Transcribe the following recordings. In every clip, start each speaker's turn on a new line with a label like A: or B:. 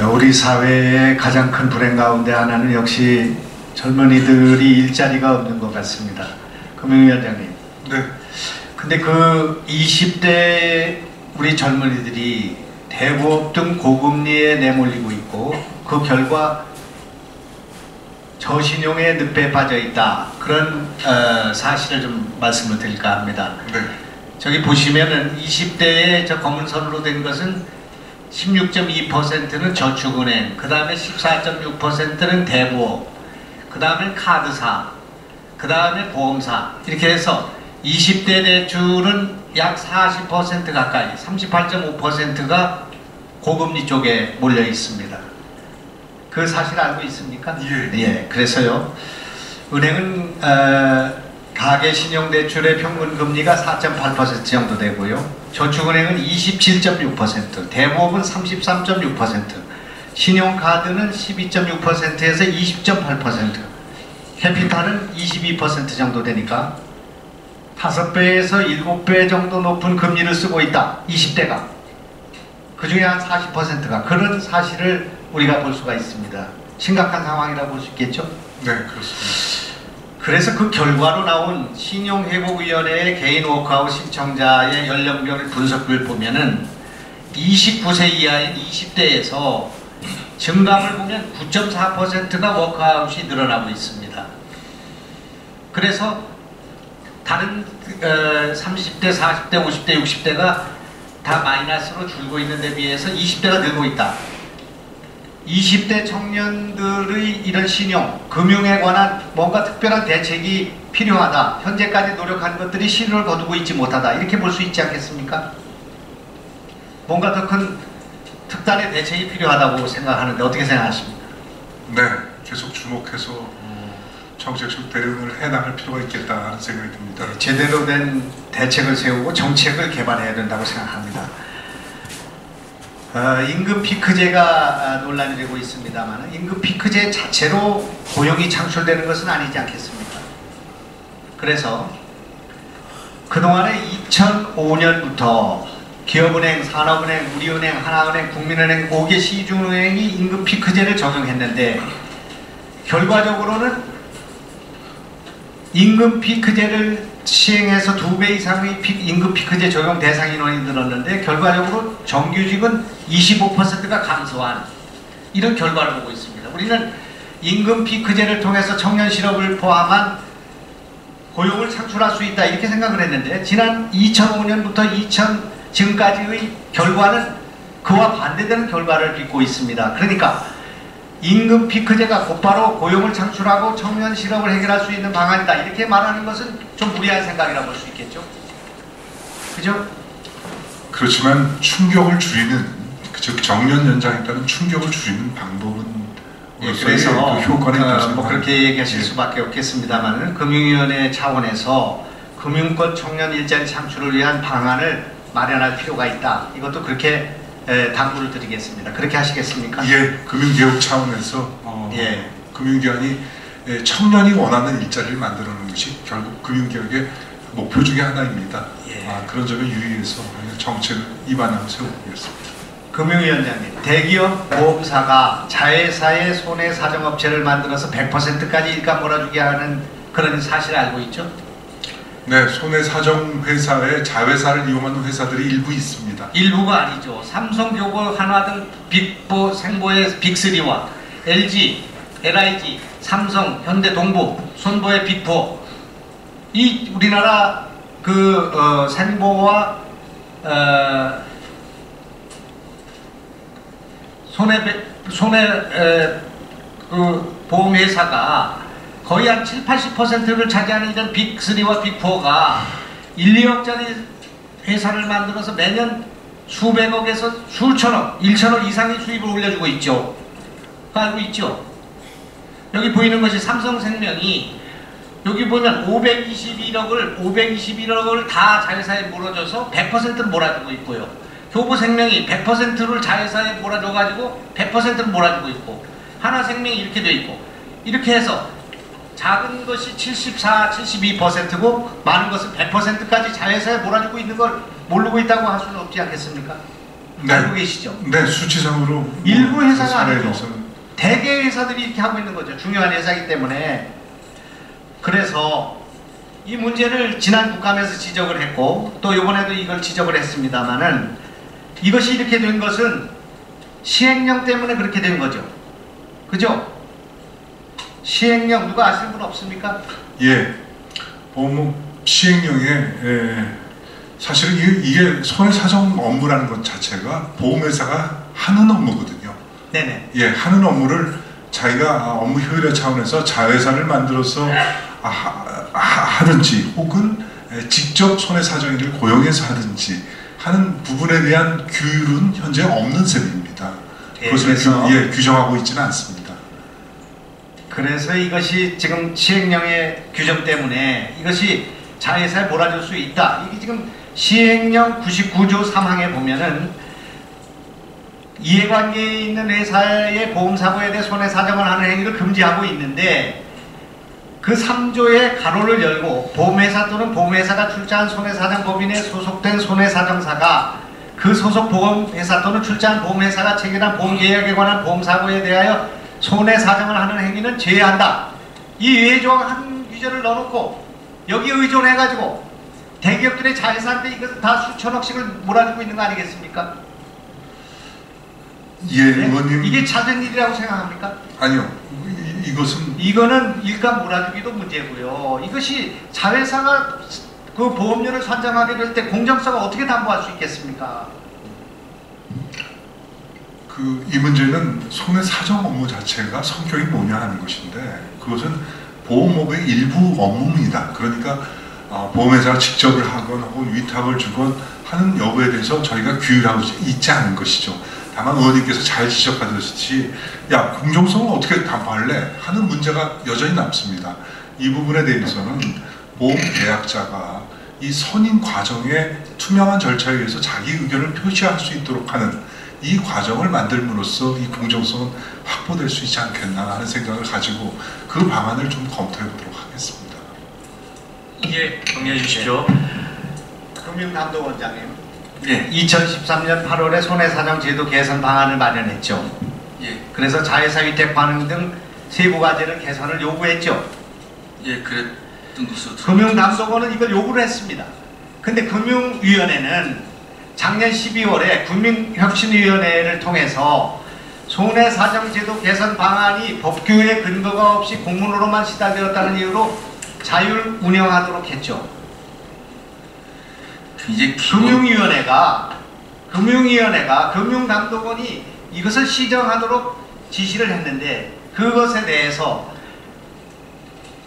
A: 우리 사회의 가장 큰 불행 가운데 하나는 역시 젊은이들이 일자리가 없는 것 같습니다. 금융위원장님.
B: 네.
A: 근데 그 20대 우리 젊은이들이 대부업 등 고금리에 내몰리고 있고 그 결과 저신용의 늪에 빠져 있다. 그런 사실을 좀 말씀을 드릴까 합니다.
B: 네.
A: 저기 보시면은 20대에 저 검은 선으로 된 것은 16.2%는 저축은행, 그 다음에 14.6%는 대부업, 그 다음에 카드사, 그 다음에 보험사, 이렇게 해서 20대 대출은 약 40% 가까이, 38.5%가 고금리 쪽에 몰려 있습니다. 그 사실 알고 있습니까?
B: 예.
A: 예. 그래서요, 은행은 가계신용대출의 평균금리가 4.8% 정도 되고요, 저축은행은 27.6%, 대부업은 33.6%, 신용카드는 12.6%에서 20.8%, 캐피탈은 22% 정도 되니까 5배에서 7배 정도 높은 금리를 쓰고 있다. 20대가. 그 중에 한 40%가. 그런 사실을 우리가 볼 수가 있습니다. 심각한 상황이라고 볼 수 있겠죠?
B: 네, 그렇습니다.
A: 그래서 그 결과로 나온 신용회복위원회의 개인 워크아웃 신청자의 연령별 분석을 보면은 29세 이하인 20대에서 증감을 보면 9.4%가 워크아웃이 늘어나고 있습니다. 그래서 다른 30대, 40대, 50대, 60대가 다 마이너스로 줄고 있는 데 비해서 20대가 늘고 있다. 20대 청년들의 이런 신용, 금융에 관한 뭔가 특별한 대책이 필요하다. 현재까지 노력한 것들이 실효를 거두고 있지 못하다. 이렇게 볼 수 있지 않겠습니까? 뭔가 더 큰 특단의 대책이 필요하다고 생각하는데 어떻게 생각하십니까?
B: 네, 계속 주목해서 정책적 대응을 해나갈 필요가 있겠다는 생각이 듭니다.
A: 제대로 된 대책을 세우고 정책을 개발해야 된다고 생각합니다. 임금 피크제가 논란이 되고 있습니다만 임금 피크제 자체로 고용이 창출되는 것은 아니지 않겠습니까? 그래서 그동안에 2005년부터 기업은행, 산업은행, 우리은행, 하나은행, 국민은행 5개 시중은행이 임금 피크제를 적용했는데 결과적으로는 임금 피크제를 시행해서 2배 이상의 임금 피크제 적용 대상 인원이 늘었는데 결과적으로 정규직은 25%가 감소한 이런 결과를 보고 있습니다. 우리는 임금 피크제를 통해서 청년 실업을 포함한 고용을 창출할 수 있다 이렇게 생각을 했는데 지난 2005년부터 지금까지의 결과는 그와 반대되는 결과를 빚고 있습니다. 그러니까 임금 피크제가 곧바로 고용을 창출하고 청년 실업을 해결할 수 있는 방안이다 이렇게 말하는 것은 좀 무리한 생각이라고 볼 수 있겠죠? 그죠?
B: 그렇지만 충격을 줄이는, 즉 정년 연장에 따른 충격을 줄이는 방법은
A: 그래서
B: 그 효과는 있다고
A: 뭐 그렇게 얘기하실 수밖에 없겠습니다만 금융위원회 차원에서 금융권 청년 일자리 창출을 위한 방안을 마련할 필요가 있다. 이것도 그렇게 당부를 드리겠습니다. 그렇게 하시겠습니까?
B: 예, 금융개혁 차원에서
A: 예.
B: 금융기관이 청년이 원하는 일자리를 만들어내는 것이 결국 금융개혁의 목표 중에 하나입니다.
A: 예.
B: 그런 점에 유의해서 정책을 이 방향으로 세워보겠습니다.
A: 금융위원장님, 대기업 보험사가 자회사의 손해 사정업체를 만들어서 100%까지 일감 몰아주게 하는 그런 사실을 알고 있죠?
B: 네, 손해사정회사의 자회사를 이용하는 회사들이 일부 있습니다.
A: 일부가 아니죠. 삼성, 교보, 한화 등 빅4, 생보의 빅3와 LG, LIG, 삼성, 현대, 동부, 손보의 빅4 이 우리나라 생보와 보험회사가 거의 한 70~80%를 차지하는 이런 빅3와 빅4가 1~2억짜리 회사를 만들어서 매년 수백억에서 수천억, 1천억 이상의 수입을 올려주고 있죠. 알고 있죠? 여기 보이는 것이 삼성생명이 여기 보면 521억을 다 자회사에 몰아줘서 100%를 몰아주고 있고요. 교보생명이 100%를 자회사에 몰아줘가지고 100%를 몰아주고 있고 하나생명이 이렇게 돼 있고 이렇게 해서 작은 것이 74, 72%고 많은 것은 100%까지 자회사에 몰아주고 있는 걸 모르고 있다고 할 수는 없지 않겠습니까?
B: 네.
A: 알고 계시죠?
B: 네, 수치상으로
A: 일부 회사가
B: 사례에
A: 아니고
B: 대해서는
A: 대개 회사들이 이렇게 하고 있는 거죠. 중요한 회사이기 때문에. 그래서 이 문제를 지난 국감에서 지적을 했고 또 이번에도 이걸 지적을 했습니다만은 이것이 이렇게 된 것은 시행령 때문에 그렇게 된 거죠. 그죠? 시행령 누가 아시는 분 없습니까?
B: 예, 보험 시행령에 사실은 이게 손해사정 업무라는 것 자체가 보험회사가 하는 업무거든요.
A: 네네.
B: 예, 하는 업무를 자기가 업무 효율화 차원에서 자회사를 만들어서 하든지 혹은 직접 손해사정인을 고용해서 하든지 하는 부분에 대한 규율은 현재 없는 셈입니다. 그것을 규정하고 있지는 않습니다.
A: 그래서 이것이 지금 시행령의 규정 때문에 이것이 자회사에 몰아줄 수 있다. 이게 지금 시행령 99조 3항에 보면은 이해관계에 있는 회사의 보험사고에 대해 손해사정을 하는 행위를 금지하고 있는데 그 3조의 가로를 열고 보험회사 또는 보험회사가 출자한 손해사정법인에 소속된 손해사정사가 그 소속 보험회사 또는 출자한 보험회사가 체결한 보험계약에 관한 보험사고에 대하여 손해사정을 하는 행위는 제외한다. 이 외조항 한 규정을 넣어놓고 여기에 의존해가지고 대기업들의 자회사한테 이것을 다 수천억씩을 몰아주고 있는 거 아니겠습니까?
B: 예,
A: 네?
B: 의원님.
A: 이게 찾은 일이라고 생각합니까?
B: 아니요.
A: 이거는 일감 몰아주기도 문제고요. 이것이 자회사가 그 보험료를 산정하게 될 때 공정성을 어떻게 담보할 수 있겠습니까?
B: 이 문제는 손해사정 업무 자체가 성격이 뭐냐 하는 것인데 그것은 보험업의 일부 업무입니다. 그러니까 보험회사가 직접을 하건 혹은 위탁을 주건 하는 여부에 대해서 저희가 규율하고 있지 않은 것이죠. 다만 의원님께서 잘 지적하셨듯이 야, 공정성을 어떻게 담보할래? 하는 문제가 여전히 남습니다. 이 부분에 대해서는 보험계약자가 이 선임 과정의 투명한 절차에 의해서 자기 의견을 표시할 수 있도록 하는 이 과정을 만들므로써 이 공정성은 확보될 수 있지 않겠나 하는 생각을 가지고 그 방안을 좀 검토해 보도록 하겠습니다.
C: 예, 정리해 주십시오.
A: 금융감독원장님.
C: 예.
A: 2013년 8월에 손해사정 제도 개선 방안을 마련했죠.
C: 예.
A: 그래서 자회사 위탁 반응 등 세부 과제를 개선을 요구했죠.
C: 예, 그랬던 것으로
A: 금융감독원은 이걸 요구를 했습니다. 근데 금융위원회는 작년 12월에 금융혁신위원회를 통해서 손해사정제도 개선 방안이 법규에 근거가 없이 공문으로만 시달되었다는 이유로 자율 운영하도록 했죠.
C: 이제
A: 금융위원회가 금융감독원이 이것을 시정하도록 지시를 했는데 그것에 대해서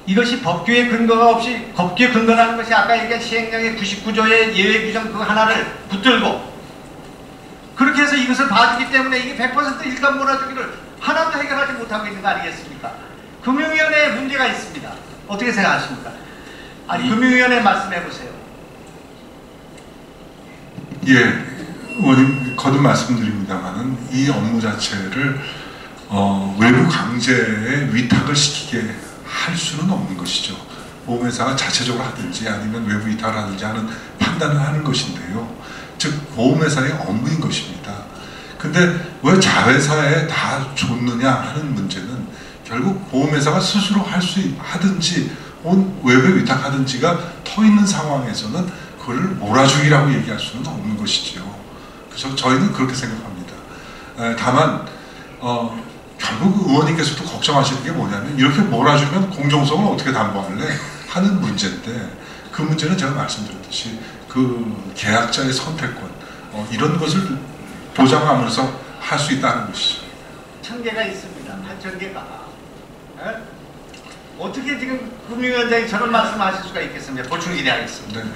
A: 이것이 법규에 근거가 없이 법규에 근거라는 것이 아까 얘기한 시행령의 99조의 예외 규정 그 하나를 붙들고 그렇게 해서 이것을 봐주기 때문에 이게 100% 일감 몰아주기를 하나도 해결하지 못하고 있는 거 아니겠습니까? 금융위원회에 문제가 있습니다. 어떻게 생각하십니까? 아니 금융위원회 말씀해 보세요.
B: 예, 의원님 거듭 말씀드립니다만은 이 업무 자체를 외부 강제에 위탁을 시키게 할 수는 없는 것이죠. 보험회사가 자체적으로 하든지 아니면 외부 위탁을 하든지 하는 판단을 하는 것인데요. 즉 보험회사의 업무인 것입니다. 근데 왜 자회사에 다 줬느냐 하는 문제는 결국 보험회사가 스스로 하든지 혹은 외부에 위탁하든지가 터 있는 상황에서는 그걸 몰아주기라고 얘기할 수는 없는 것이지요. 그래서 저희는 그렇게 생각합니다. 다만 결국 의원님께서도 걱정하시는 게 뭐냐면 이렇게 몰아주면 공정성을 어떻게 담보할래? 하는 문제인데 그 문제는 제가 말씀드렸듯이 그 계약자의 선택권 이런 것을 보장하면서 할 수 있다는 것이죠.
A: 1000개가 있습니다. 8000개가. 어떻게 지금 금융위원장이 저런 말씀을 하실 수가 있겠습니까? 보충 질의하겠습니다.
B: 네.